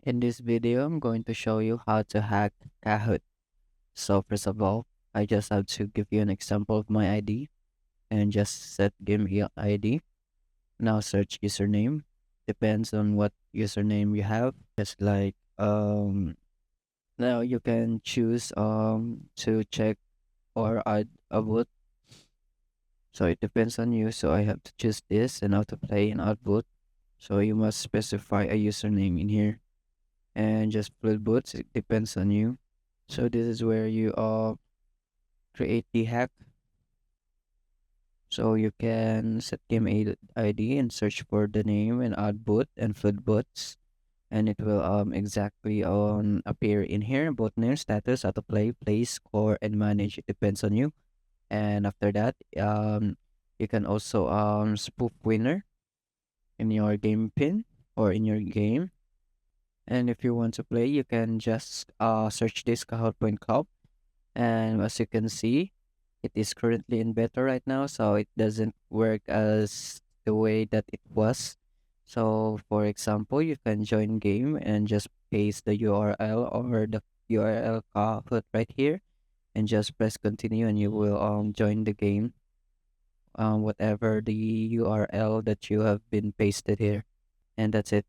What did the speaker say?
In this video, I'm going to show you how to hack Kahoot. So first of all, I just have to give you an example of my ID and just set game ID. Now search username. Depends on what username you have. Just like now you can choose to check or add a boot. So it depends on you. So I have to choose this and how to play and add boot. So you must specify a username in here and just flood boots. It depends on you. So this is where you create the hack. So you can set game ID and search for the name and add boot and flood boots, and it will exactly appear in here. Boot name, status, autoplay, place, score, and manage. It depends on you. And after that, you can also spoof winner in your game pin or in your game. And if you want to play, you can just search this Kahoot Point Club. And as you can see, it is currently in beta right now, so it doesn't work as the way that it was. So for example, you can join game and just paste the URL or the URL Kahoot right here and just press continue and you will join the game, whatever the URL that you have been pasted here. And that's it.